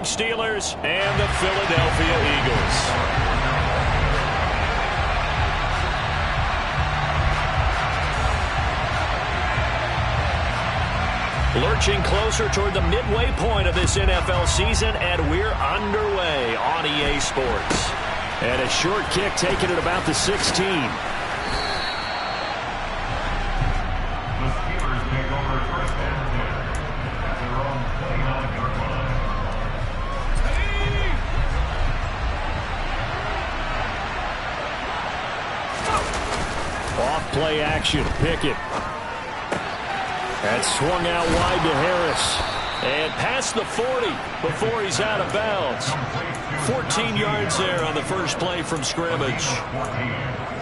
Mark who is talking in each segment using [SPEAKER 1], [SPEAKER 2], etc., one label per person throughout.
[SPEAKER 1] Steelers and the Philadelphia Eagles. Lurching closer toward the midway point of this NFL season, and we're underway on EA Sports. And a short kick taken at about the 16. Off-play action. Pickett. That's swung out wide to Harris. And past the 40 before he's out of bounds. 14 yards there on the first play from scrimmage.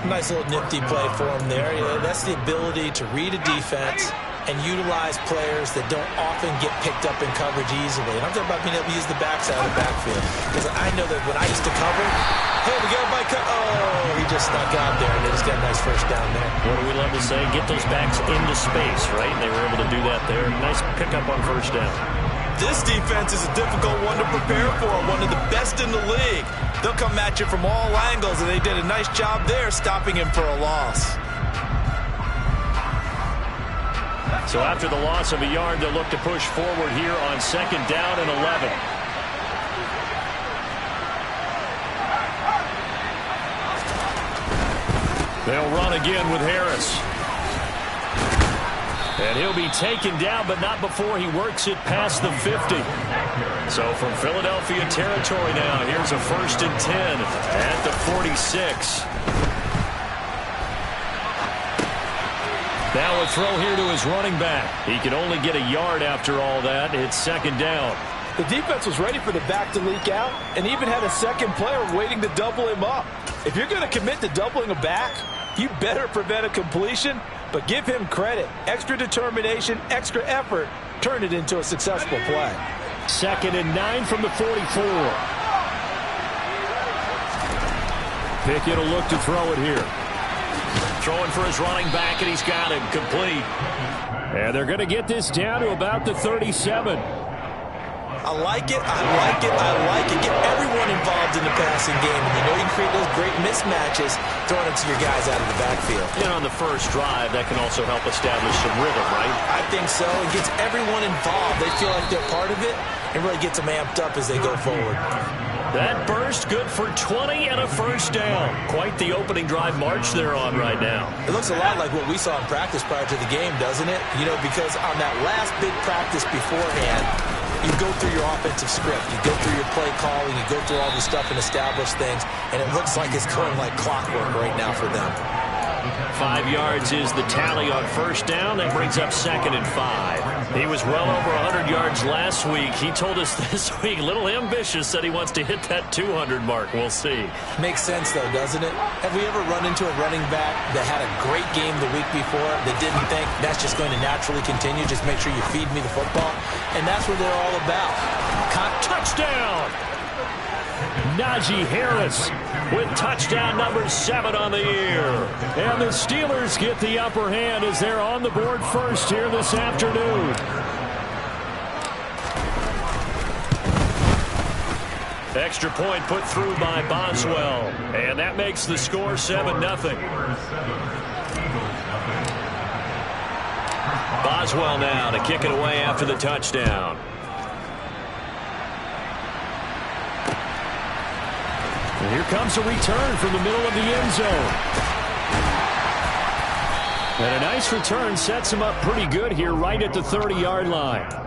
[SPEAKER 2] Nice little nifty play for him there. Yeah, that's the ability to read a defense and utilize players that don't often get picked up in coverage easily. And I'm talking about being able to use the backside of the backfield. Because I know that when I used to cover, hey, we got my cut. Oh, he just snuck out there, and they just got a nice first down there.
[SPEAKER 1] What do we love to say? Get those backs into space, right? And they were able to do that there. Nice pickup on first down.
[SPEAKER 2] This defense is a difficult one to prepare for, one of the best in the league. They'll come at you from all angles, and they did a nice job there stopping him for a loss.
[SPEAKER 1] So after the loss of a yard, they'll look to push forward here on second down and 11. They'll run again with Harris. And he'll be taken down, but not before he works it past the 50. So from Philadelphia territory now, here's a 1st and 10 at the 46. Now a throw here to his running back. He can only get a yard after all that. It's second down.
[SPEAKER 2] The defense was ready for the back to leak out and even had a second player waiting to double him up. If you're going to commit to doubling a back, you better prevent a completion, but give him credit. Extra determination, extra effort, turn it into a successful play.
[SPEAKER 1] 2nd and 9 from the 44. Pickett will look to throw it here. Throwing for his running back, and he's got him complete. And they're going to get this down to about the 37.
[SPEAKER 2] I like it, I like it, I like it. Get everyone involved in the passing game. And you know you can create those great mismatches throwing it to your guys out of the backfield.
[SPEAKER 1] And on the first drive, that can also help establish some rhythm, right?
[SPEAKER 2] I think so. It gets everyone involved. They feel like they're part of it and really gets them amped up as they go forward.
[SPEAKER 1] That burst good for 20 and a first down. Quite the opening drive march they're on right now.
[SPEAKER 2] It looks a lot like what we saw in practice prior to the game, doesn't it? You know, because on that last big practice beforehand, you go through your offensive script. You go through your play calling. You go through all the stuff and establish things. And it looks like it's going like clockwork right now for them.
[SPEAKER 1] 5 yards is the tally on first down. That brings up 2nd and 5. He was well over 100 yards last week. He told us this week, a little ambitious, said he wants to hit that 200 mark. We'll see.
[SPEAKER 2] Makes sense, though, doesn't it? Have we ever run into a running back that had a great game the week before that didn't think that's just going to naturally continue? Just make sure you feed me the football. And that's what they're all about.
[SPEAKER 1] Touchdown! Najee Harris with touchdown number 7 on the year. And the Steelers get the upper hand as they're on the board first here this afternoon. Extra point put through by Boswell. And that makes the score 7-0. Boswell now to kick it away after the touchdown. And here comes a return from the middle of the end zone. And a nice return sets him up pretty good here right at the 30-yard line.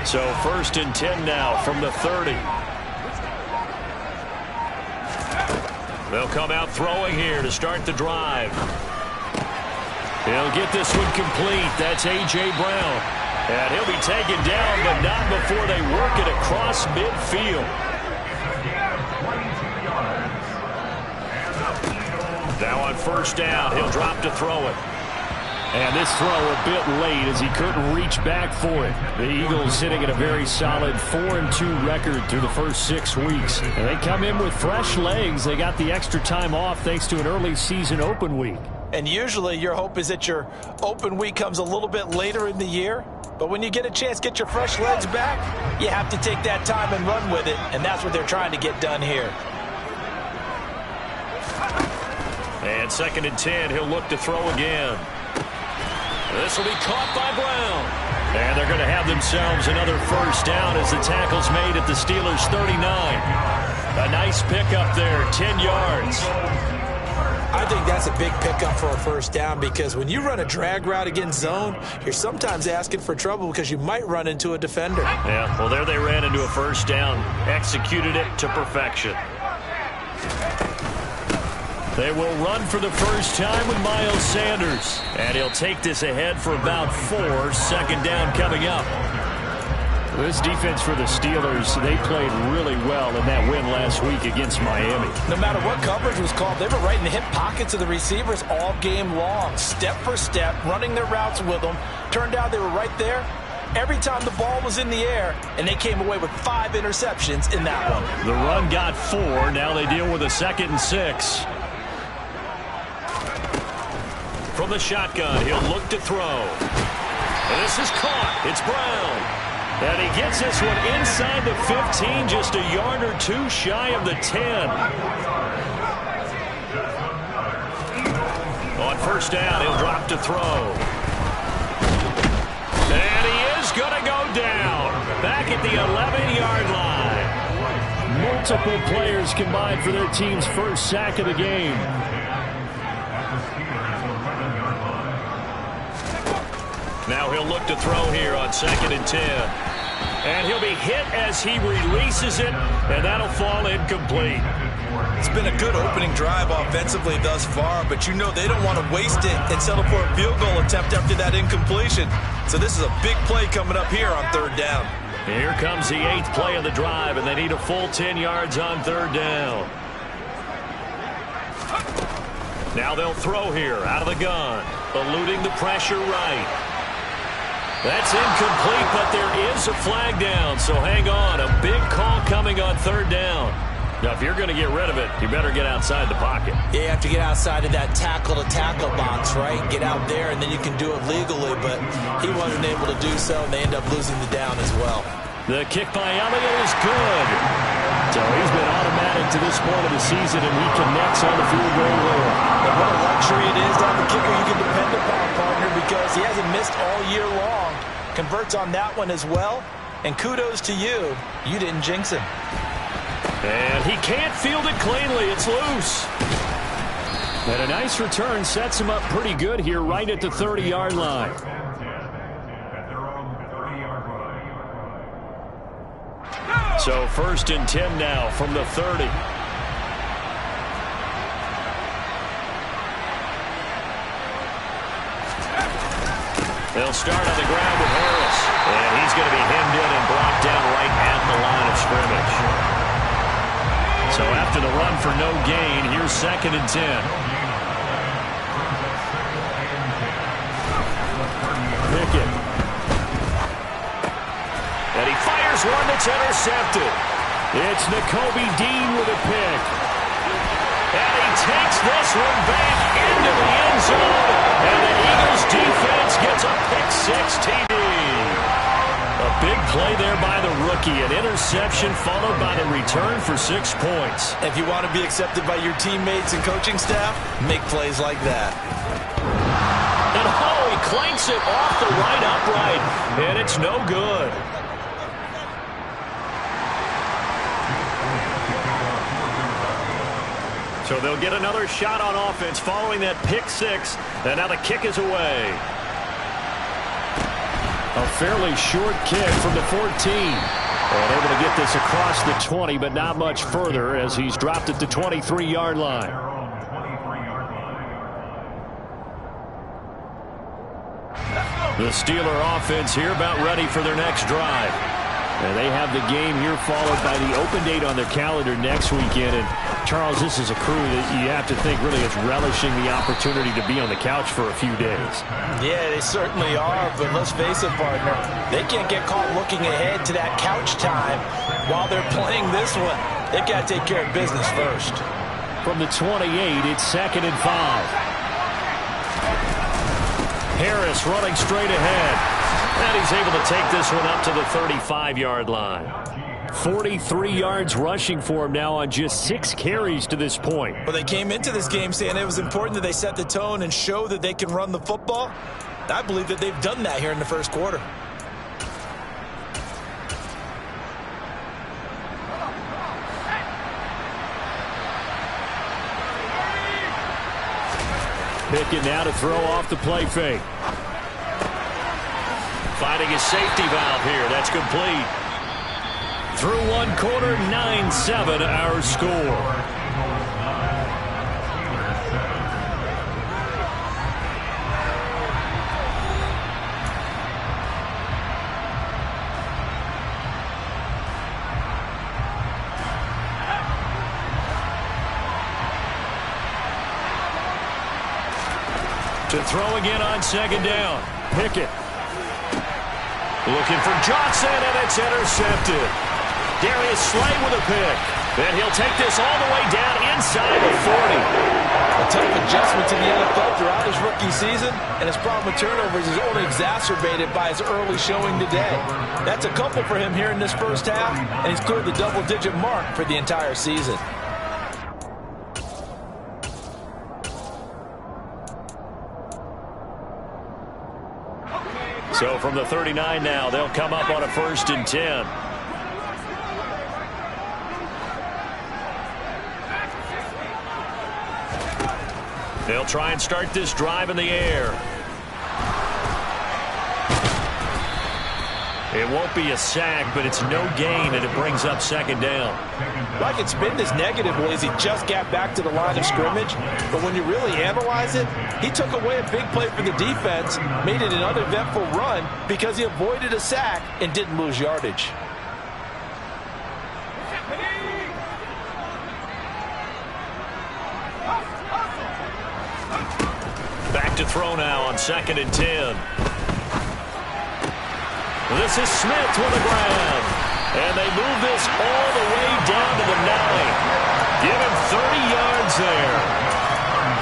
[SPEAKER 1] So 1st and 10 now from the 30. They'll come out throwing here to start the drive. He'll get this one complete. That's A.J. Brown. And he'll be taken down, but not before they work it across midfield. Now on first down, he'll drop to throw it. And this throw a bit late as he couldn't reach back for it. The Eagles sitting at a very solid 4-2 record through the first 6 weeks. And they come in with fresh legs. They got the extra time off thanks to an early season open week.
[SPEAKER 2] And usually your hope is that your open week comes a little bit later in the year. But when you get a chance to get your fresh legs back, you have to take that time and run with it. And that's what they're trying to get done here.
[SPEAKER 1] And 2nd and 10, he'll look to throw again. This will be caught by Brown. And they're going to have themselves another first down as the tackle's made at the Steelers' 39. A nice pickup there, 10 yards.
[SPEAKER 2] I think that's a big pickup for a first down because when you run a drag route against zone, you're sometimes asking for trouble because you might run into a defender.
[SPEAKER 1] Yeah, well, there they ran into a first down. Executed it to perfection. They will run for the first time with Miles Sanders. And he'll take this ahead for about 4. 2nd down coming up. This defense for the Steelers, they played really well in that win last week against Miami.
[SPEAKER 2] No matter what coverage was called, they were right in the hip pockets of the receivers all game long. Step for step, running their routes with them. Turned out they were right there every time the ball was in the air, and they came away with 5 interceptions in that one.
[SPEAKER 1] The run got 4. Now they deal with a 2nd and 6. From the shotgun, he'll look to throw. And this is caught. It's Brown. And he gets this one inside the 15, just a yard or 2 shy of the 10. On first down, he'll drop to throw. And he is going to go down. Back at the 11-yard line. Multiple players combined for their team's first sack of the game. Now he'll look to throw here on 2nd and 10. And he'll be hit as he releases it, and that'll fall incomplete.
[SPEAKER 3] It's been a good opening drive offensively thus far, but you know they don't want to waste it and settle for a field goal attempt after that incompletion. So this is a big play coming up here on 3rd down.
[SPEAKER 1] Here comes the 8th play of the drive, and they need a full 10 yards on 3rd down. Now they'll throw here out of the gun, eluding the pressure right. That's incomplete, but there is a flag down, so hang on. A big call coming on 3rd down. Now, if you're going to get rid of it, you better get outside the pocket.
[SPEAKER 2] Yeah, you have to get outside of that tackle-to-tackle box, right? Get out there, and then you can do it legally, but he wasn't able to do so, and they end up losing the down as well.
[SPEAKER 1] The kick by Elliott is good. So he's been automatic to this point of the season, and he connects on the field goal there.
[SPEAKER 2] And what a luxury it is to have a kicker you can depend upon, partner, because he hasn't missed all year long. Converts on that one as well, and kudos to you. You didn't jinx him.
[SPEAKER 1] And he can't field it cleanly. It's loose. And a nice return sets him up pretty good here right at the 30-yard line. So 1st and 10 now from the 30. They'll start on the ground with Harris. And he's going to be hemmed in and brought down right at the line of scrimmage. So after the run for no gain, here's 2nd and 10. Pickett. And he fires one that's intercepted. It's Nakobe Dean with a pick. And he takes this one back into the end zone. And the Eagles defense gets a pick-6 TD. A big play there by the rookie. An interception followed by the return for 6 points.
[SPEAKER 2] If you want to be accepted by your teammates and coaching staff, make plays like that.
[SPEAKER 1] And oh, he clanks it off the right upright. And it's no good. So they'll get another shot on offense following that pick-6. And now the kick is away. A fairly short kick from the 14. And able to get this across the 20, but not much further as he's dropped at the 23-yard line. The Steeler offense here about ready for their next drive. And they have the game here followed by the open date on their calendar next weekend. And, Charles, this is a crew that you have to think really is relishing the opportunity to be on the couch for a few days.
[SPEAKER 2] Yeah, they certainly are. But let's face it, partner, they can't get caught looking ahead to that couch time while they're playing this one. They've got to take care of business first.
[SPEAKER 1] From the 28, it's 2nd and 5. Harris running straight ahead. And he's able to take this one up to the 35-yard line. 43 yards rushing for him now on just 6 carries to this point.
[SPEAKER 2] Well, they came into this game saying it was important that they set the tone and show that they can run the football. I believe that they've done that here in the first quarter.
[SPEAKER 1] Pickett now to throw off the play fake. Finding his safety valve here. That's complete. Through one quarter, 9-7 our score. To throw again on 2nd down. Pickett. Looking for Johnson, and it's intercepted. Darius Slay with a pick. And he'll take this all the way down inside the 40.
[SPEAKER 2] A tough adjustment to the NFL throughout his rookie season, and his problem with turnovers is only exacerbated by his early showing today. That's a couple for him here in this first half, and he's cleared the double-digit mark for the entire season.
[SPEAKER 1] So from the 39 now, they'll come up on a 1st and 10. They'll try and start this drive in the air. It won't be a sack, but it's no gain, and it brings up 2nd down.
[SPEAKER 2] I can spin this negatively as he just got back to the line of scrimmage, but when you really analyze it, he took away a big play for the defense, made it an uneventful run because he avoided a sack and didn't lose yardage.
[SPEAKER 1] Back to throw now on 2nd and 10. This is Smith with a grab. And they move this all the way down to the 9. Give him 30 yards there.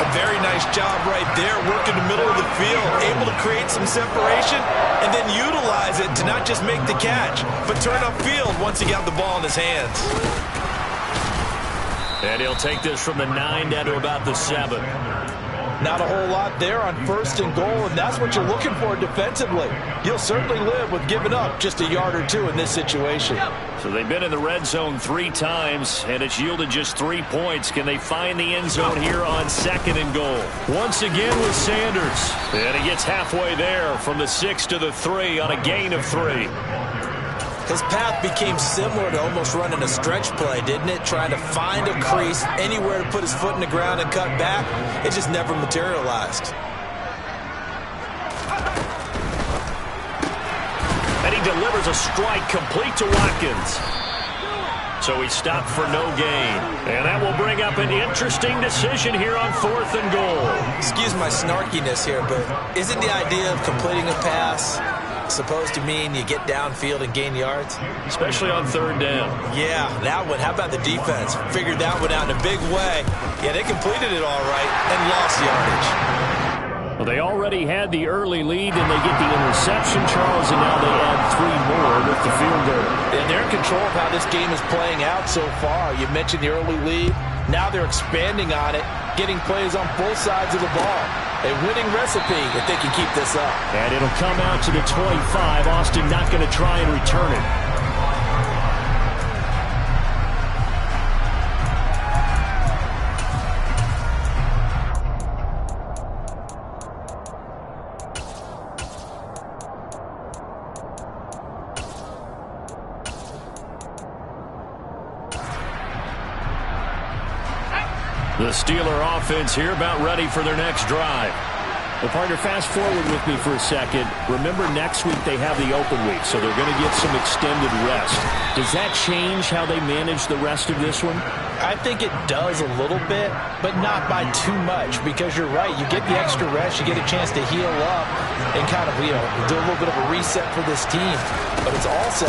[SPEAKER 3] A very nice job right there, working the middle of the field, able to create some separation, and then utilize it to not just make the catch, but turn upfield once he got the ball in his hands.
[SPEAKER 1] And he'll take this from the 9 down to about the 7.
[SPEAKER 2] Not a whole lot there on 1st and goal, and that's what you're looking for defensively. You'll certainly live with giving up just a yard or 2 in this situation.
[SPEAKER 1] So they've been in the red zone 3 times, and it's yielded just 3 points. Can they find the end zone here on 2nd and goal? Once again with Sanders. And he gets halfway there from the 6 to the 3 on a gain of 3.
[SPEAKER 2] His path became similar to almost running a stretch play, didn't it? Trying to find a crease, anywhere to put his foot in the ground and cut back. It just never materialized.
[SPEAKER 1] And he delivers a strike complete to Watkins. So he stopped for no gain. And that will bring up an interesting decision here on 4th and goal.
[SPEAKER 2] Excuse my snarkiness here, but isn't the idea of completing a pass supposed to mean you get downfield and gain yards?
[SPEAKER 1] Especially on 3rd down.
[SPEAKER 2] Yeah, that one. How about the defense? Figured that one out in a big way. Yeah, they completed it all right and lost yardage.
[SPEAKER 1] Well, they already had the early lead, and they get the interception, Charles, and now they add 3 more with the field goal.
[SPEAKER 2] And they're in control of how this game is playing out so far. You mentioned the early lead. Now they're expanding on it, getting plays on both sides of the ball. A winning recipe if they can keep this up.
[SPEAKER 1] And it'll come out to the 25. Austin not going to try and return it. The Steeler offense here about ready for their next drive. Well, partner, fast forward with me for a second. Remember, next week they have the open week, so they're going to get some extended rest. Does that change how they manage the rest of this one?
[SPEAKER 2] I think it does a little bit, but not by too much, because you're right. You get the extra rest, you get a chance to heal up and kind of, do a little bit of a reset for this team. But it's also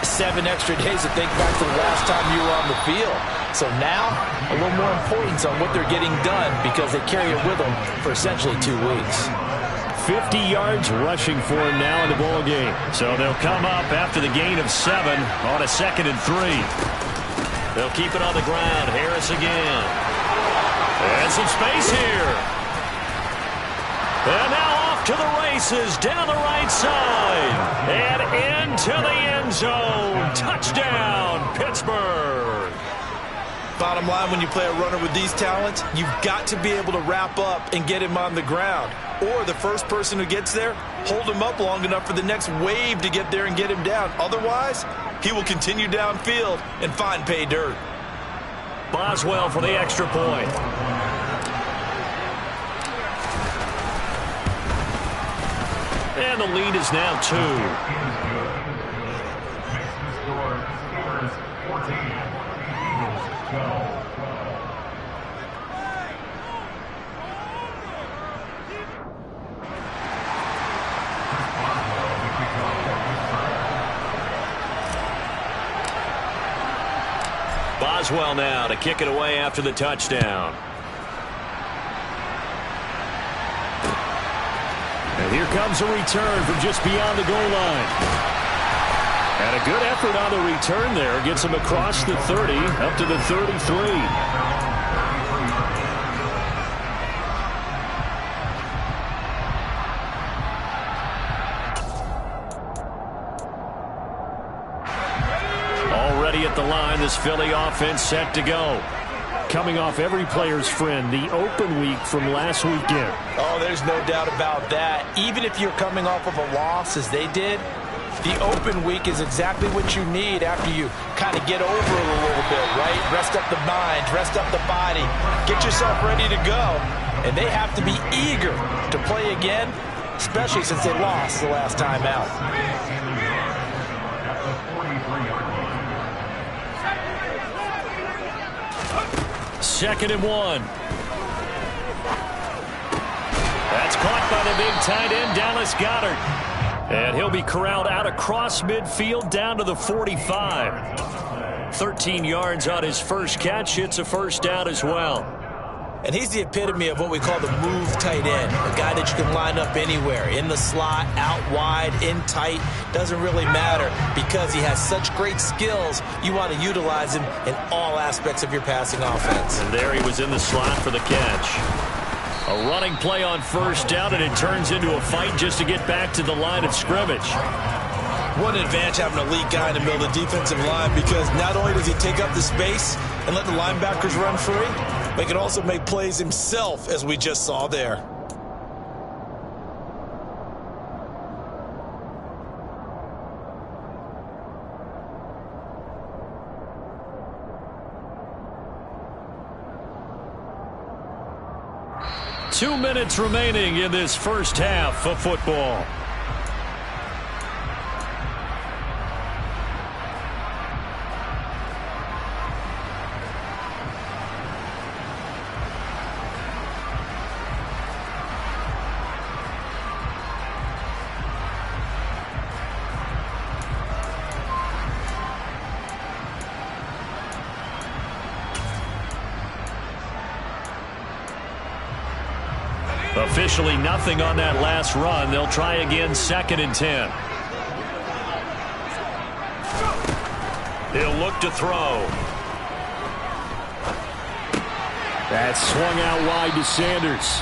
[SPEAKER 2] 7 extra days to think back to the last time you were on the field. So now, a little more importance on what they're getting done because they carry it with them for essentially 2 weeks.
[SPEAKER 1] 50 yards rushing for him now in the ball game. So they'll come up after the gain of 7 on a 2nd and 3. They'll keep it on the ground. Harris again. And some space here. And now off to the races down the right side. And into the end zone. Touchdown, Pittsburgh.
[SPEAKER 3] Bottom line, when you play a runner with these talents, you've got to be able to wrap up and get him on the ground. Or the first person who gets there, hold him up long enough for the next wave to get there and get him down. Otherwise, he will continue downfield and find pay dirt.
[SPEAKER 1] Boswell for the extra point. And the lead is now 2. Boswell now to kick it away after the touchdown. And here comes a return from just beyond the goal line. And a good effort on the return there. Gets him across the 30 up to the 33. At the line, this Philly offense set to go. Coming off every player's friend, the open week from last weekend.
[SPEAKER 2] Oh, there's no doubt about that. Even if you're coming off of a loss as they did, the open week is exactly what you need after you kind of get over it a little bit, right? Rest up the mind, rest up the body, get yourself ready to go. And they have to be eager to play again, especially since they lost the last time out.
[SPEAKER 1] 2nd and 1. That's caught by the big tight end, Dallas Goedert. And he'll be corralled out across midfield down to the 45. 13 yards on his first catch. It's a first down as well.
[SPEAKER 2] And he's the epitome of what we call the move tight end. A guy that you can line up anywhere. In the slot, out wide, in tight. Doesn't really matter because he has such great skills. You want to utilize him in all aspects of your passing offense.
[SPEAKER 1] And there he was in the slot for the catch. A running play on first down, and it turns into a fight just to get back to the line of scrimmage.
[SPEAKER 3] What an advantage having an elite guy in the middle of the defensive line, because not only does he take up the space and let the linebackers run free, but he can also make plays himself, as we just saw there.
[SPEAKER 1] Two minutes remaining in this first half of football. Officially nothing on that last run. They'll try again, 2nd and 10. He'll look to throw. That's swung out wide to Sanders.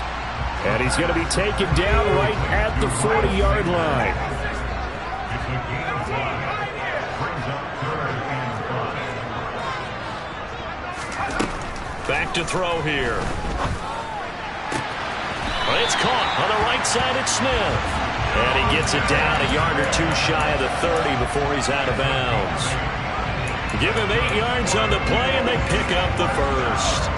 [SPEAKER 1] And he's going to be taken down right at the 40-yard line. Back to throw here. It's caught on the right side at Smith. And he gets it down a yard or two shy of the 30 before he's out of bounds. Give him 8 yards on the play, and they pick up the first.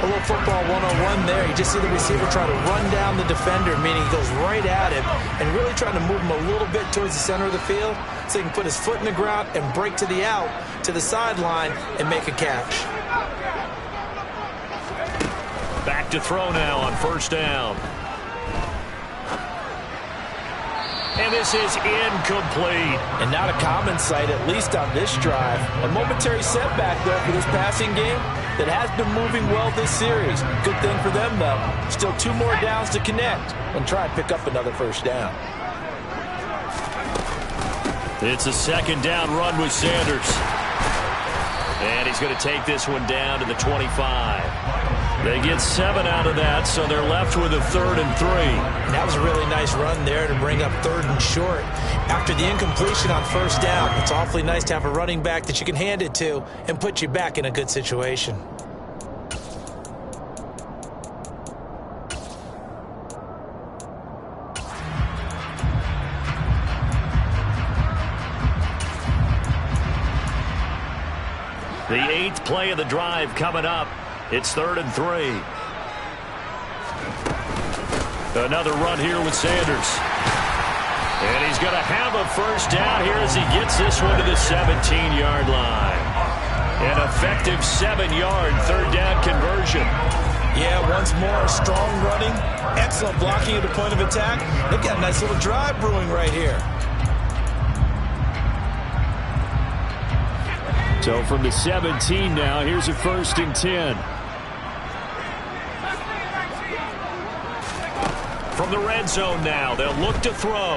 [SPEAKER 2] A little football 101 there. You just see the receiver try to run down the defender, meaning he goes right at him and really trying to move him a little bit towards the center of the field so he can put his foot in the ground and break to the out, to the sideline, and make a catch.
[SPEAKER 1] Back to throw now on first down. And this is incomplete.
[SPEAKER 2] And not a common sight, at least on this drive. A momentary setback, though, for this passing game that has been moving well this series. Good thing for them, though. Still 2 more downs to connect and try and pick up another first down.
[SPEAKER 1] It's a second down run with Sanders. And he's going to take this one down to the 25. They get 7 out of that, so they're left with a 3rd and 3.
[SPEAKER 2] And that was a really nice run there to bring up 3rd and short. After the incompletion on first down, it's awfully nice to have a running back that you can hand it to and put you back in a good situation.
[SPEAKER 1] The 8th play of the drive coming up. It's 3rd and 3. Another run here with Sanders. And he's going to have a first down here as he gets this one to the 17-yard line. An effective 7-yard 3rd down conversion.
[SPEAKER 2] Yeah, once more, strong running, excellent blocking at the point of attack. They've got a nice little drive brewing right here.
[SPEAKER 1] So from the 17 now, here's a 1st and 10. From the red zone now, they'll look to throw.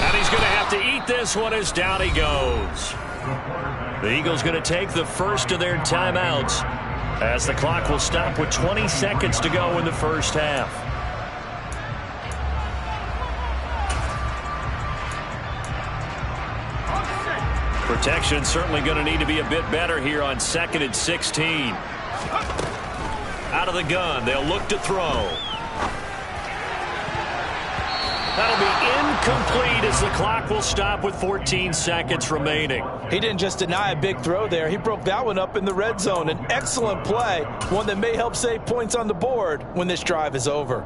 [SPEAKER 1] And he's going to have to eat this one as down he goes. The Eagles going to take the first of their timeouts as the clock will stop with 20 seconds to go in the first half. Protection certainly going to need to be a bit better here on 2nd and 16. Out of the gun, they'll look to throw. That'll be incomplete as the clock will stop with 14 seconds remaining.
[SPEAKER 2] He didn't just deny a big throw there. He broke that one up in the red zone. An excellent play, one that may help save points on the board when this drive is over.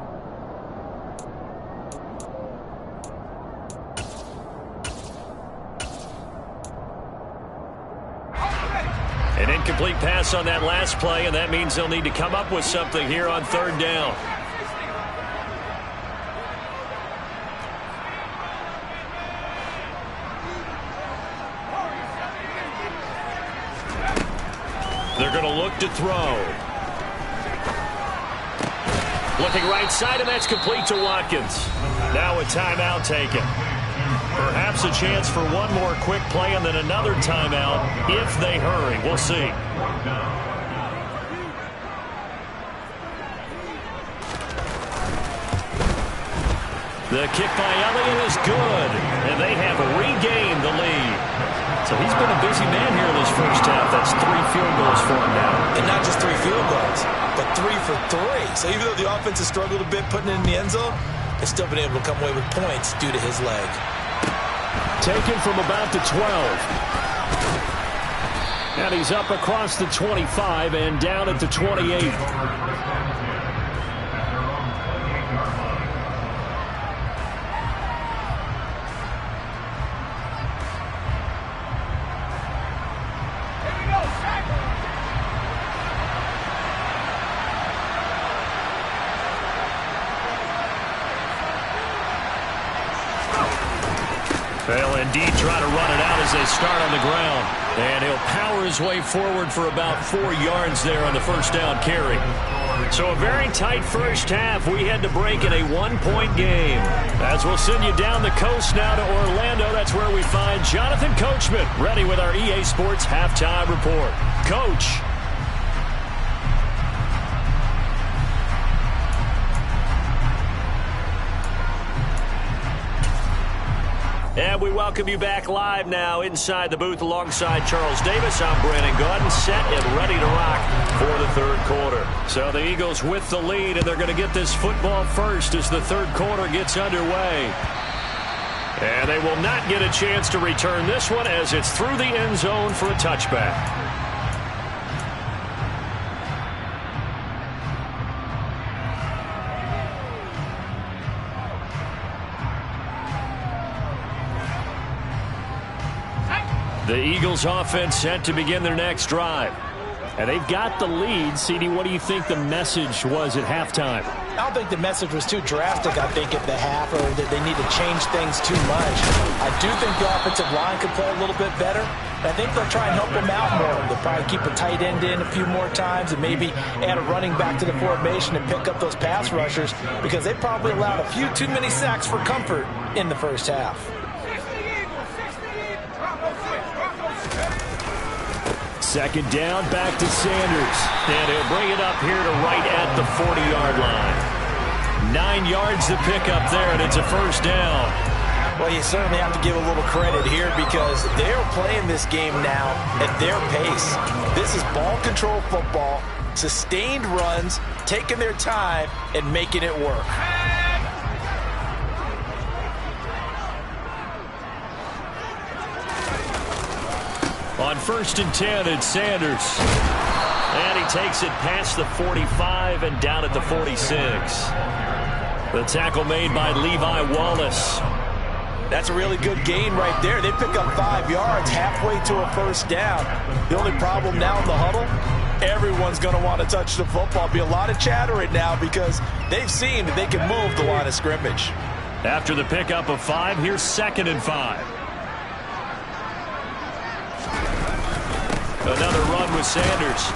[SPEAKER 1] An incomplete pass on that last play, and that means they'll need to come up with something here on 3rd down. They're going to look to throw. Looking right side, and that's complete to Watkins. Now a timeout taken. Perhaps a chance for one more quick play and then another timeout if they hurry. We'll see. The kick by Elliott is good, and they have regained the lead. So he's been a busy man here in this first half. That's 3 field goals for him now.
[SPEAKER 2] And not just 3 field goals, but 3 for 3. So even though the offense has struggled a bit putting it in the end zone, they've still been able to come away with points due to his leg.
[SPEAKER 1] Taken from about the 12. And he's up across the 25 and down at the 28. They'll indeed try to run it out as they start on the ground. And he'll power his way forward for about 4 yards there on the first down carry. So a very tight first half. We had to break in a 1-point game. As we'll send you down the coast now to Orlando, that's where we find Jonathan Coachman ready with our EA Sports Halftime Report. Coach. And we welcome you back live now inside the booth alongside Charles Davis. I'm Brandon Gaudin, set and ready to rock for the 3rd quarter. So the Eagles with the lead, and they're going to get this football first as the 3rd quarter gets underway. And they will not get a chance to return this one as it's through the end zone for a touchback. The Eagles offense set to begin their next drive. And they've got the lead. CD, what do you think the message was at halftime?
[SPEAKER 2] I don't think the message was too drastic, I think, at the half, or that they need to change things too much. I do think the offensive line could play a little bit better. I think they'll try and help them out more. They'll probably keep a tight end in a few more times and maybe add a running back to the formation and pick up those pass rushers, because they probably allowed a few too many sacks for comfort in the first half.
[SPEAKER 1] Second down, back to Sanders. And he'll bring it up here to right at the 40-yard line. 9 yards to pick up there, and it's a first down.
[SPEAKER 2] Well, you certainly have to give a little credit here, because they're playing this game now at their pace. This is ball control football, sustained runs, taking their time, and making it work.
[SPEAKER 1] On 1st and 10, it's Sanders. And he takes it past the 45 and down at the 46. The tackle made by Levi Wallace.
[SPEAKER 2] That's a really good gain right there. They pick up 5 yards halfway to a first down. The only problem now in the huddle, everyone's going to want to touch the football. Be a lot of chatter right now, because they've seen that they can move the line of scrimmage.
[SPEAKER 1] After the pickup of 5, here's 2nd and 5. Another run with Sanders.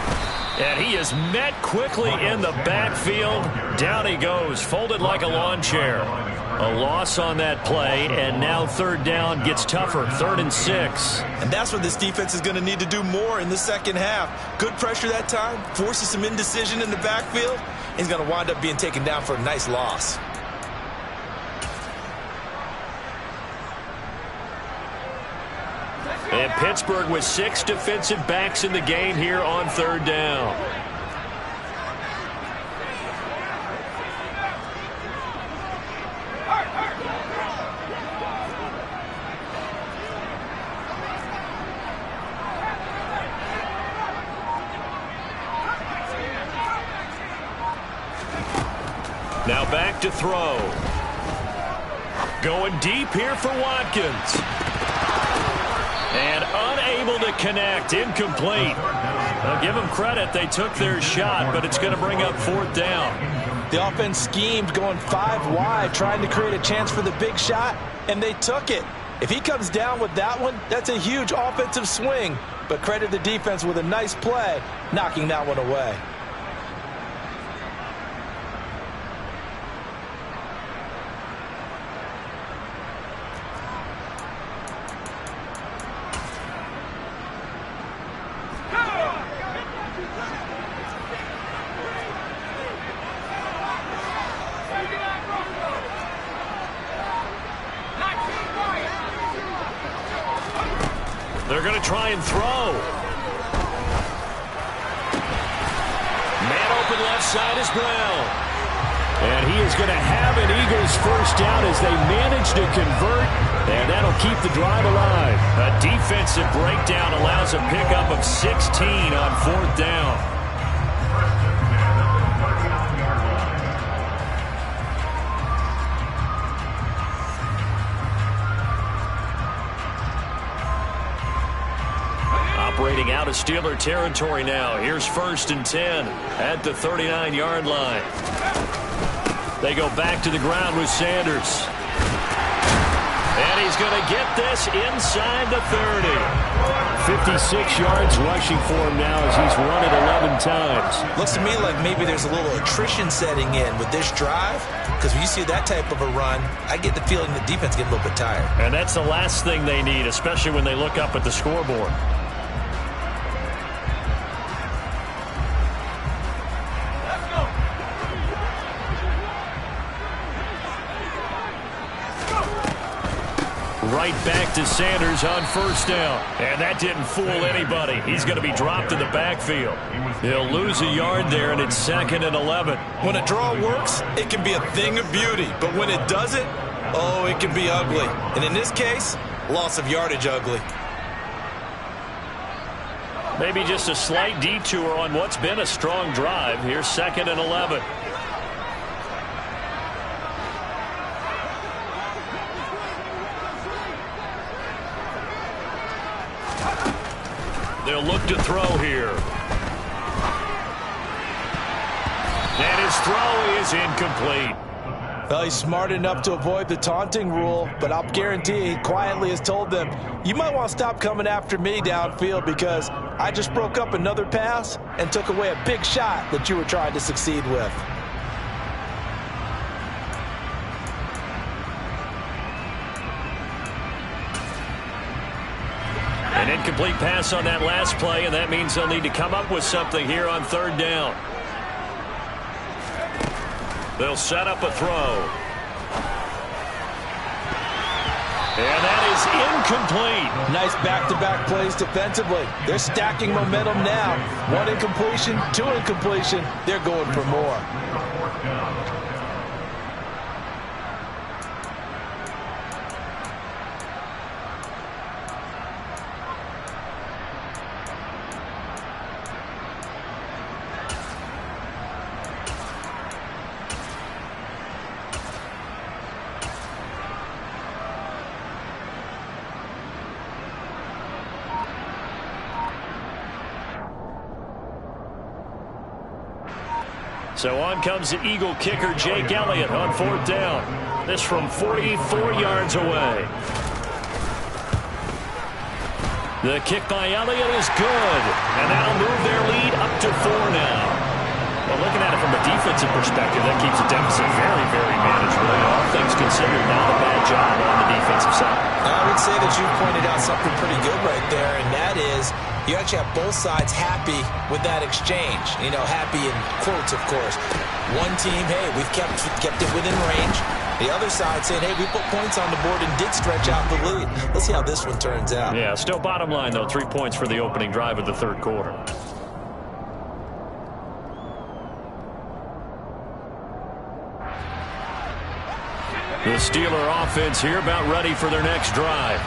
[SPEAKER 1] And he is met quickly in the backfield. Down he goes, folded like a lawn chair. A loss on that play, and now 3rd down gets tougher. 3rd and 6.
[SPEAKER 3] And that's what this defense is going to need to do more in the second half. Good pressure that time, forces some indecision in the backfield. He's going to wind up being taken down for a nice loss.
[SPEAKER 1] And Pittsburgh with 6 defensive backs in the game here on 3rd down. Now back to throw. Going deep here for Watkins. And unable to connect, incomplete. I'll give them credit, they took their shot, but it's going to bring up 4th down.
[SPEAKER 2] The offense schemed going 5 wide, trying to create a chance for the big shot, and they took it. If he comes down with that one, that's a huge offensive swing. But credit the defense with a nice play, knocking that one away.
[SPEAKER 1] They're going to try and throw. Man open left side is Brown. And he is going to have an Eagles first down as they manage to convert. And that'll keep the drive alive. A defensive breakdown allows a pickup of 16 on 4th down. Operating out of Steeler territory now. Here's 1st and 10 at the 39-yard line. They go back to the ground with Sanders. And he's going to get this inside the 30. 56 yards rushing for him now as he's run it 11 times.
[SPEAKER 3] Looks to me like maybe there's a little attrition setting in with this drive, because when you see that type of a run, I get the feeling the defense gets a little bit tired.
[SPEAKER 1] And that's the last thing they need, especially when they look up at the scoreboard. Right back to Sanders on 1st down. And that didn't fool anybody. He's going to be dropped in the backfield. He'll lose a yard there, and it's 2nd and 11.
[SPEAKER 3] When a draw works, it can be a thing of beauty. But when it doesn't, oh, it can be ugly. And in this case, loss of yardage ugly.
[SPEAKER 1] Maybe just a slight detour on what's been a strong drive. Here's 2nd and 11. They'll look to throw here. And his throw is incomplete.
[SPEAKER 2] Well, he's smart enough to avoid the taunting rule, but I'll guarantee he quietly has told them, you might want to stop coming after me downfield because I just broke up another pass and took away a big shot that you were trying to succeed with.
[SPEAKER 1] An incomplete pass on that last play, and that means they'll need to come up with something here on third down. They'll set up a throw. And that is incomplete.
[SPEAKER 2] Nice back-to-back plays defensively. They're stacking momentum now. One incompletion, two incompletion. They're going for more.
[SPEAKER 1] So on comes the Eagle kicker, Jake Elliott, on fourth down. This from 44 yards away. The kick by Elliott is good, and that'll move their lead up to 4 now. Well, looking at it from a defensive perspective, that keeps the deficit very, very manageable. All things considered, not a bad job on the defensive side.
[SPEAKER 2] I would say that you pointed out something pretty good right there, and that is you actually have both sides happy with that exchange. You know, happy in quotes, of course. One team, hey, we've kept it within range. The other side saying, hey, we put points on the board and did stretch out the lead. Let's see how this one turns out.
[SPEAKER 1] Yeah, still bottom line, though, 3 points for the opening drive of the third quarter. The Steeler offense here about ready for their next drive.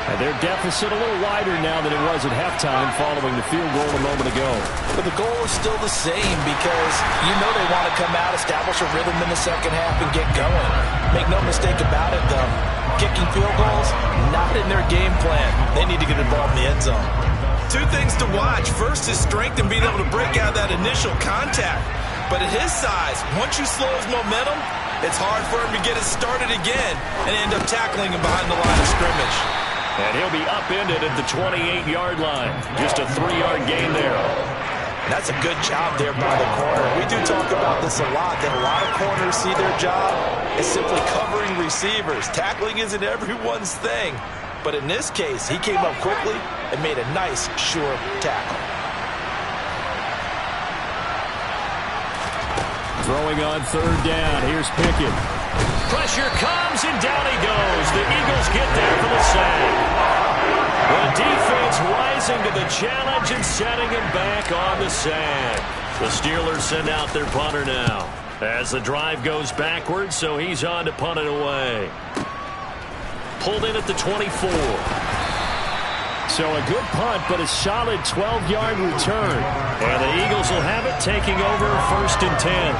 [SPEAKER 1] And their deficit a little wider now than it was at halftime following the field goal a moment ago.
[SPEAKER 2] But the goal is still the same because you know they want to come out, establish a rhythm in the second half, and get going. Make no mistake about it, though. Kicking field goals, not in their game plan. They need to get involved in the end zone.
[SPEAKER 3] Two things to watch. First is strength and being able to break out that initial contact. But at his size, once you slow his momentum, it's hard for him to get it started again and end up tackling him behind the line of scrimmage.
[SPEAKER 1] And he'll be upended at the 28-yard line. Just a 3-yard gain there.
[SPEAKER 2] That's a good job there by the corner. We do talk about this a lot, that a lot of corners see their job as simply covering receivers. Tackling isn't everyone's thing. But in this case, he came up quickly and made a nice, sure tackle.
[SPEAKER 1] Throwing on third down. Here's Pickett. Pressure comes, and down he goes. The Eagles get there for the sack. The defense rising to the challenge and setting him back on the sack. The Steelers send out their punter now as the drive goes backwards, so he's on to punt it away. Pulled in at the 24. So a good punt, but a solid 12-yard return. And the Eagles will have it, taking over 1st and 10.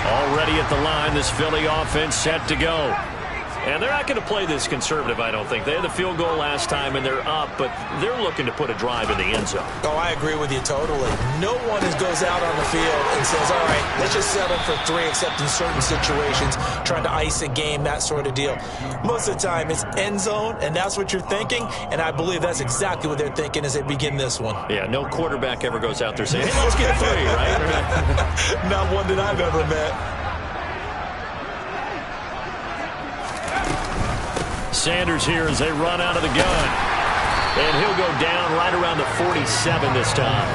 [SPEAKER 1] Already at the line, this Philly offense set to go. And they're not going to play this conservative, I don't think. They had the field goal last time, and they're up, but they're looking to put a drive in the end zone.
[SPEAKER 2] Oh, I agree with you totally. No one goes out on the field and says, all right, let's just settle for 3, except in certain situations, trying to ice a game, that sort of deal. Most of the time, it's end zone, and that's what you're thinking, and I believe that's exactly what they're thinking as they begin this one.
[SPEAKER 1] Yeah, no quarterback ever goes out there saying, hey, let's get 3, right?
[SPEAKER 2] Not one that I've ever met.
[SPEAKER 1] Sanders here as they run out of the gun. And he'll go down right around the 47 this time.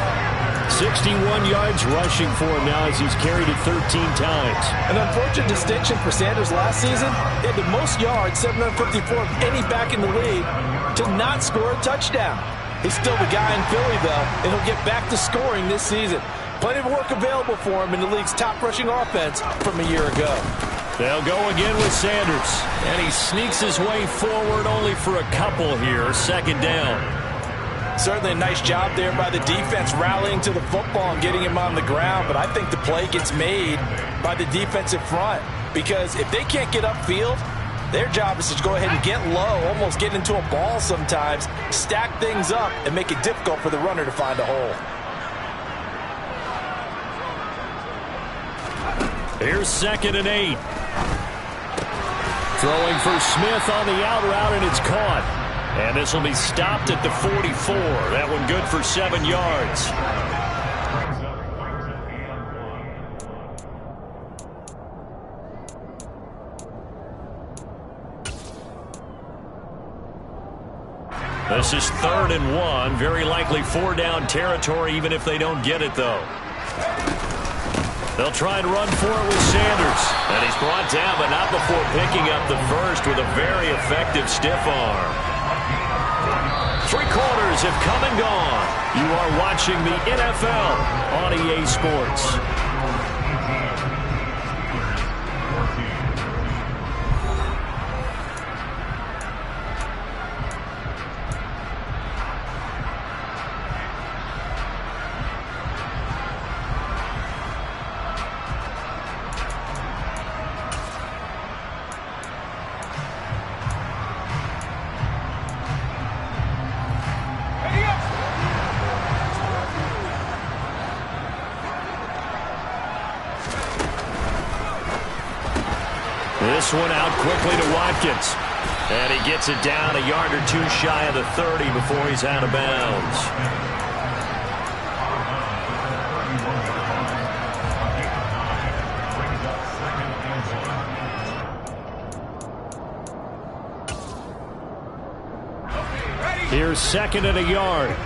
[SPEAKER 1] 61 yards rushing for him now as he's carried it 13 times.
[SPEAKER 2] An unfortunate distinction for Sanders last season. He had the most yards, 754 of any back in the league, to not score a touchdown. He's still the guy in Philly, though, and he'll get back to scoring this season. Plenty of work available for him in the league's top rushing offense from a year ago.
[SPEAKER 1] They'll go again with Sanders. And he sneaks his way forward only for a couple here. 2nd down.
[SPEAKER 2] Certainly a nice job there by the defense, rallying to the football and getting him on the ground. But I think the play gets made by the defensive front, because if they can't get upfield, their job is to go ahead and get low, almost get into a ball sometimes, stack things up, and make it difficult for the runner to find a hole.
[SPEAKER 1] Here's 2nd and 8. Throwing for Smith on the out route, and it's caught. And this will be stopped at the 44. That one good for 7 yards. This is 3rd and 1. Very likely 4-down territory, even if they don't get it, though. They'll try and run for it with Sanders. And he's brought down, but not before picking up the first with a very effective stiff arm. 3 quarters have come and gone. You are watching the NFL on EA Sports. This one out quickly to Watkins. And he gets it down a yard or 2 shy of the 30 before he's out of bounds. Here's 2nd and a yard.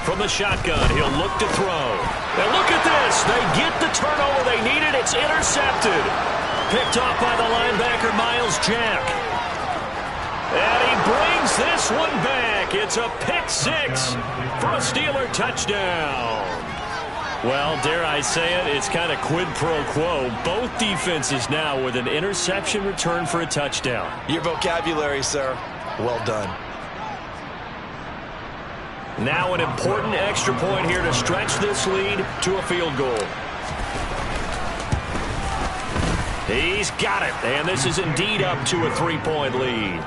[SPEAKER 1] From the shotgun, he'll look to throw. And look at this. They get the turnover they needed. It's intercepted. Picked off by the linebacker, Miles Jack. And he brings this one back. It's a pick 6 for a Steeler touchdown. Well, dare I say it, it's kind of quid pro quo. Both defenses now with an interception return for a touchdown.
[SPEAKER 2] Your vocabulary, sir. Well done.
[SPEAKER 1] Now an important extra point here to stretch this lead to a field goal. He's got it, and this is indeed up to a 3-point lead.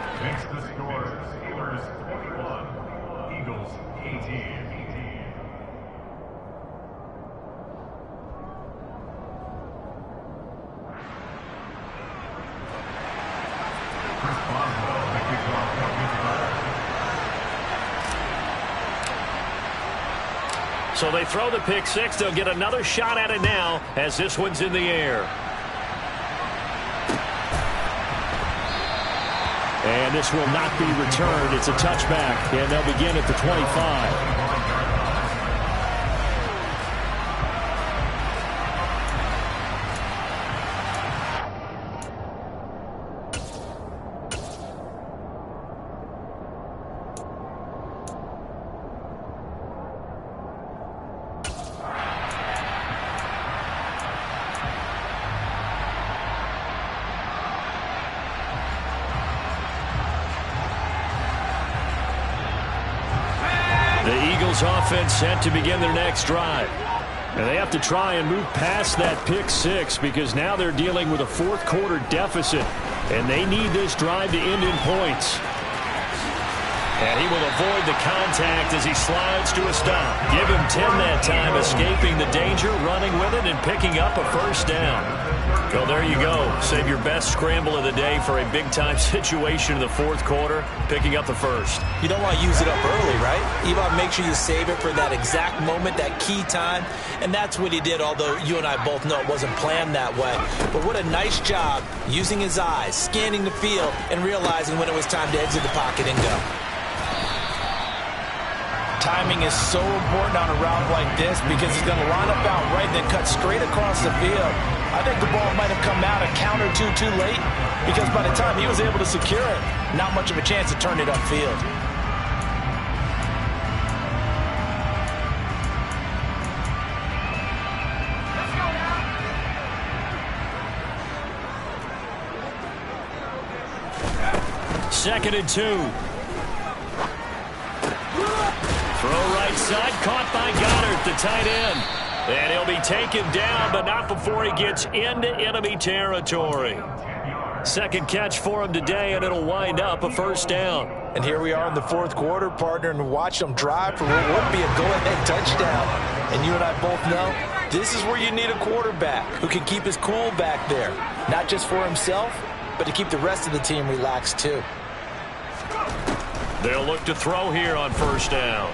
[SPEAKER 1] So they throw the pick 6. They'll get another shot at it now as this one's in the air. And this will not be returned. It's a touchback, and they'll begin at the 25. Offense set to begin their next drive. And they have to try and move past that pick 6 because now they're dealing with a 4th quarter deficit. And they need this drive to end in points. And he will avoid the contact as he slides to a stop. Give him 10 that time, escaping the danger, running with it, and picking up a first down. Well, there you go. Save your best scramble of the day for a big-time situation in the 4th quarter, picking up the first.
[SPEAKER 2] You don't want to use it up early, right? You want to make sure you save it for that exact moment, that key time. And that's what he did, although you and I both know it wasn't planned that way. But what a nice job using his eyes, scanning the field, and realizing when it was time to exit the pocket and go. Timing is so important on a route like this because he's going to line up out right and then cut straight across the field. I think the ball might have come out a count or two too late because by the time he was able to secure it, not much of a chance to turn it upfield.
[SPEAKER 1] 2nd and 2. Throw right side, caught by Goddard, the tight end. And he'll be taken down, but not before he gets into enemy territory. Second catch for him today, and it'll wind up a first down.
[SPEAKER 2] And here we are in the fourth quarter, partner, and watch them drive for what would be a go-ahead touchdown. And you and I both know this is where you need a quarterback who can keep his cool back there, not just for himself, but to keep the rest of the team relaxed too.
[SPEAKER 1] They'll look to throw here on first down.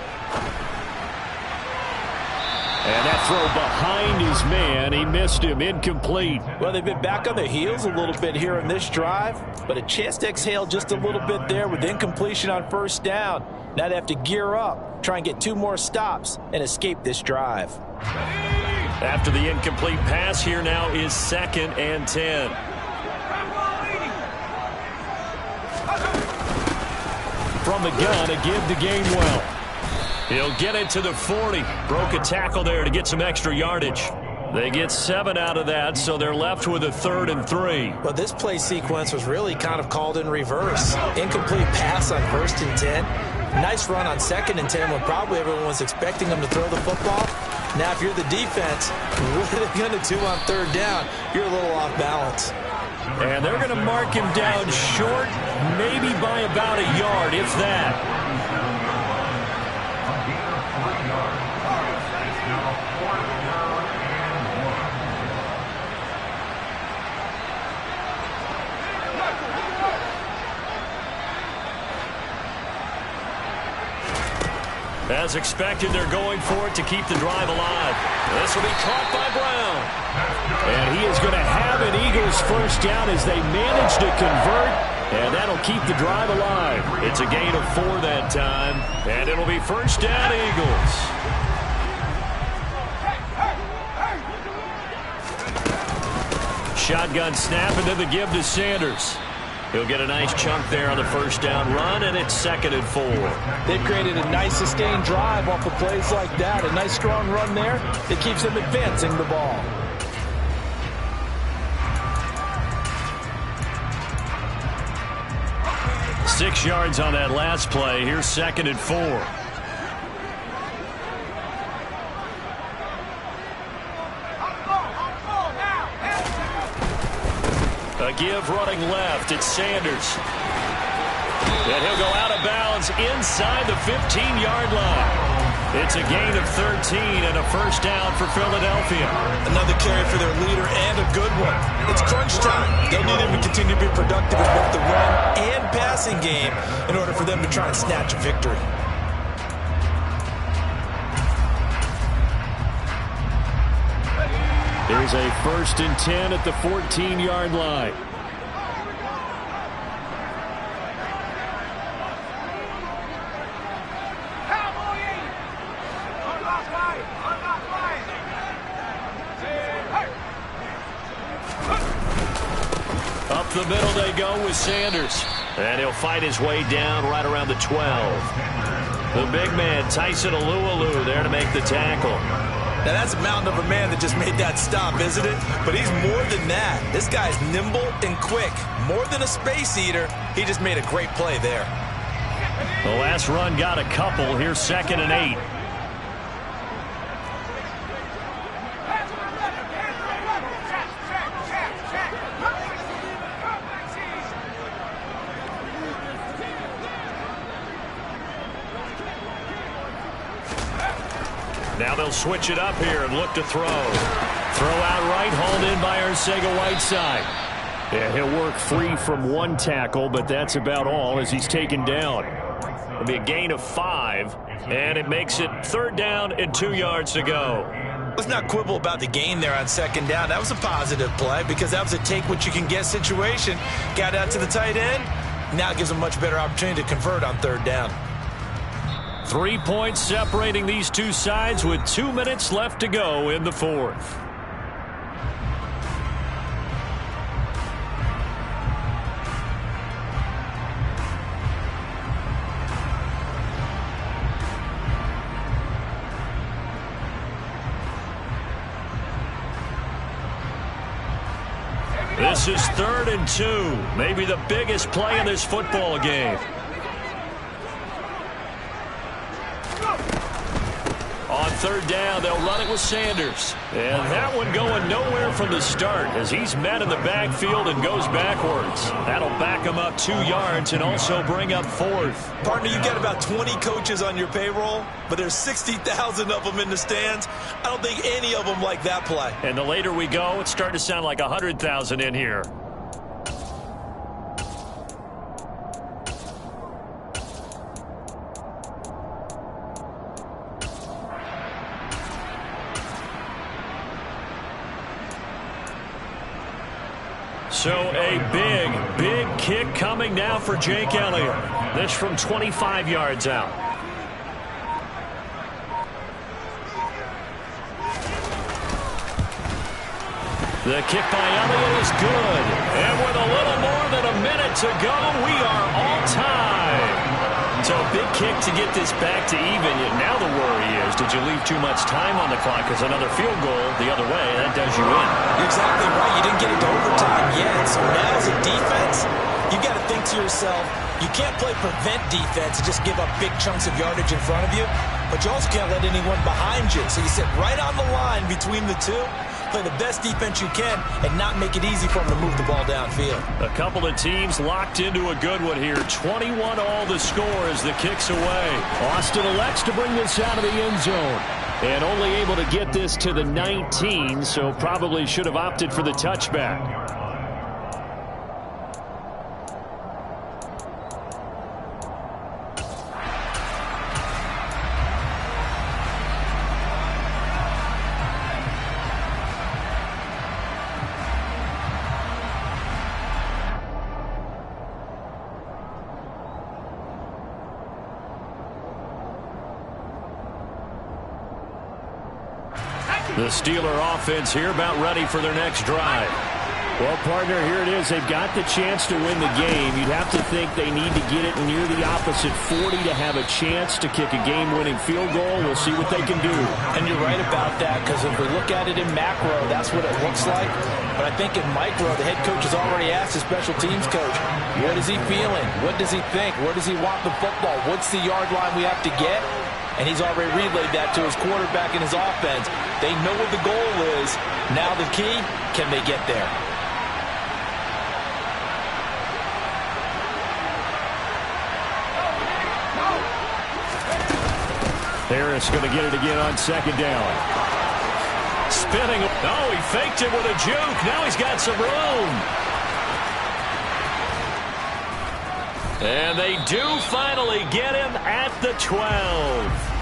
[SPEAKER 1] And that throw behind his man, he missed him, incomplete.
[SPEAKER 2] Well, they've been back on their heels a little bit here in this drive, but a chance to exhale just a little bit there with incompletion on first down. Now they have to gear up, try and get 2 more stops, and escape this drive.
[SPEAKER 1] After the incomplete pass, here now is 2nd and 10. From the gun, a give to Gainwell. He'll get it to the 40. Broke a tackle there to get some extra yardage. They get 7 out of that, so they're left with a 3rd and 3.
[SPEAKER 2] Well, this play sequence was really kind of called in reverse. Incomplete pass on 1st and 10. Nice run on 2nd and 10 when probably everyone was expecting them to throw the football. Now, if you're the defense, what are they going to do on 3rd down? You're a little off balance.
[SPEAKER 1] And they're going to mark him down short, maybe by about a yard, if that. As expected, they're going for it to keep the drive alive. This will be caught by Brown. And he is going to have an Eagles first down as they manage to convert. And that'll keep the drive alive. It's a gain of 4 that time. And it'll be first down, Eagles. Shotgun snap and then the give to Sanders. He'll get a nice chunk there on the first down run, and it's 2nd and 4.
[SPEAKER 2] They've created a nice sustained drive off of plays like that. A nice strong run there that keeps them advancing the ball.
[SPEAKER 1] Six yards on that last play. Here's 2nd and 4. A give running left. It's Sanders. And he'll go out of bounds inside the 15-yard line. It's a gain of 13 and a first down for Philadelphia.
[SPEAKER 3] Another carry for their leader and a good one. It's crunch time. They'll need him to continue to be productive in both the run and passing game in order for them to try and snatch a victory.
[SPEAKER 1] There's a 1st and 10 at the 14-yard line. Up the middle they go with Sanders. And he'll fight his way down right around the 12. The big man, Tyson Alualu, there to make the tackle.
[SPEAKER 3] Now, that's a mountain of a man that just made that stop, isn't it? But he's more than that. This guy's nimble and quick. More than a space eater, he just made a great play there.
[SPEAKER 1] The last run got a couple. Here's 2nd and 8. Now they'll switch it up here and look to throw. Throw out right, hauled in by Arcega-Whiteside. Yeah, he'll work free from one tackle, but that's about all as he's taken down. It'll be a gain of 5, and it makes it 3rd down and 2 yards to go.
[SPEAKER 3] Let's not quibble about the gain there on 2nd down. That was a positive play because that was a take-what-you-can-get situation. Got out to the tight end. Now it gives them a much better opportunity to convert on 3rd down.
[SPEAKER 1] 3 points separating these two sides with 2 minutes left to go in the 4th. This is 3rd and 2. Maybe the biggest play in this football game. On 3rd down, they'll run it with Sanders. And that one going nowhere from the start as he's met in the backfield and goes backwards. That'll back him up 2 yards and also bring up 4th.
[SPEAKER 3] Partner, you got about 20 coaches on your payroll, but there's 60,000 of them in the stands. I don't think any of them like that play.
[SPEAKER 1] And the later we go, it's starting to sound like 100,000 in here. So a big kick coming now for Jake Elliott. This from 25 yards out. The kick by Elliott is good. And with a little more than a minute to go, we are all tied. So a big kick to get this back to even. Now the worry is, did you leave too much time on the clock? Because another field goal the other way, that does you in.
[SPEAKER 2] You're exactly right. You didn't get it to overtime yet. So now as a defense, you've got to think to yourself, you can't play prevent defense and just give up big chunks of yardage in front of you. But you also can't let anyone behind you. So you sit right on the line between the two. Play the best defense you can and not make it easy for them to move the ball downfield.
[SPEAKER 1] A couple of teams locked into a good one here. 21-all the score as the kick's away. Austin elects to bring this out of the end zone. And only able to get this to the 19, so probably should have opted for the touchback. The Steeler offense here about ready for their next drive. Well, partner, here it is. They've got the chance to win the game. You'd have to think they need to get it near the opposite 40 to have a chance to kick a game-winning field goal. We'll see what they can do.
[SPEAKER 2] And you're right about that, because if we look at it in macro, that's what it looks like. But I think in micro, the head coach has already asked the special teams coach, what is he feeling? What does he think? Where does he want the football? What's the yard line we have to get? And he's already relayed that to his quarterback and his offense. They know what the goal is. Now the key, can they get there?
[SPEAKER 1] Harris going to get it again on 2nd down. Spinning. Oh, he faked it with a juke. Now he's got some room. And they do finally get him at the 12.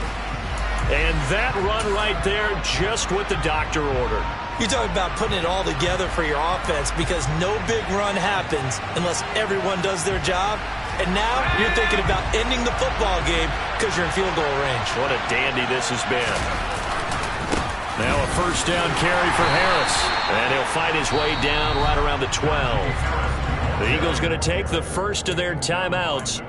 [SPEAKER 1] And that run right there, just what the doctor ordered.
[SPEAKER 2] You're talking about putting it all together for your offense, because no big run happens unless everyone does their job. And now you're thinking about ending the football game because you're in field goal range.
[SPEAKER 1] What a dandy this has been. Now a 1st down carry for Harris. And he'll fight his way down right around the 12. The Eagles going to take the first of their timeouts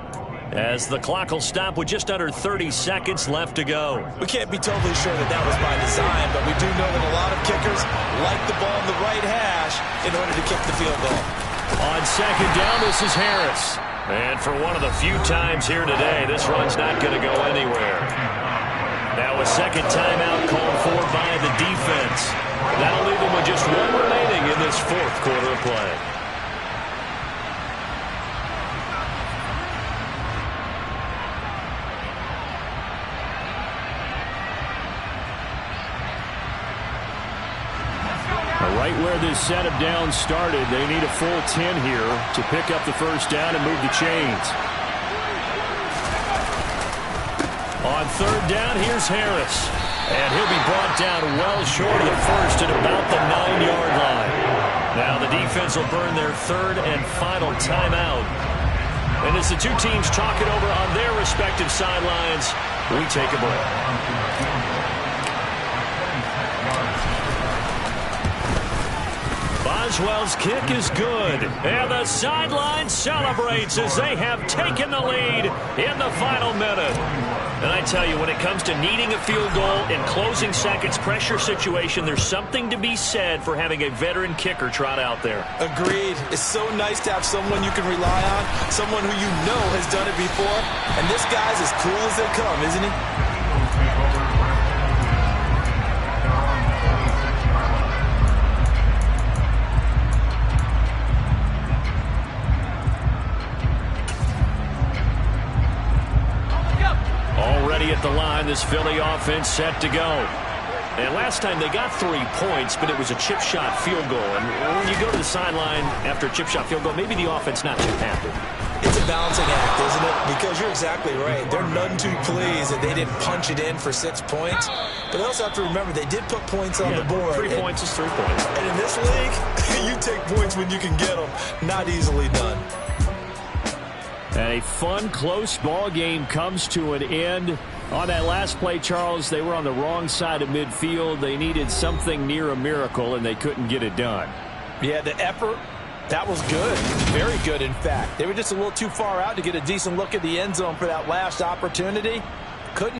[SPEAKER 1] as the clock will stop with just under 30 seconds left to go.
[SPEAKER 2] We can't be totally sure that that was by design, but we do know that a lot of kickers like the ball in the right hash in order to kick the field goal.
[SPEAKER 1] On 2nd down, this is Harris. And for one of the few times here today, this run's not going to go anywhere. Now a 2nd timeout called for by the defense. That'll leave them with just one remaining in this 4th quarter of play. Right where this setup down started, they need a full 10 here to pick up the 1st down and move the chains. On 3rd down, here's Harris. And he'll be brought down well short of the 1st at about the 9-yard line. Now the defense will burn their 3rd and final timeout. And as the two teams talk it over on their respective sidelines, we take a break. Boswell's kick is good, and the sideline celebrates as they have taken the lead in the final minute. And I tell you, when it comes to needing a field goal in closing seconds, pressure situation, there's something to be said for having a veteran kicker trot out there.
[SPEAKER 2] Agreed. It's so nice to have someone you can rely on, someone who you know has done it before. And this guy's as cool as they come, isn't he?
[SPEAKER 1] Already at the line, this Philly offense set to go. And last time they got 3 points, but it was a chip shot field goal. And when you go to the sideline after a chip shot field goal, maybe the offense not too happy.
[SPEAKER 2] It's a balancing act, isn't it? Because you're exactly right. They're none too pleased that they didn't punch it in for 6 points. But they also have to remember they did put points on the board.
[SPEAKER 1] 3 points is 3 points.
[SPEAKER 2] And in this league, you take points when you can get them. Not easily done.
[SPEAKER 1] And a fun, close ball game comes to an end. On that last play, Charles, they were on the wrong side of midfield. They needed something near a miracle, and they couldn't get it done.
[SPEAKER 2] Yeah, the effort, that was good. Very good, in fact. They were just a little too far out to get a decent look at the end zone for that last opportunity. Couldn't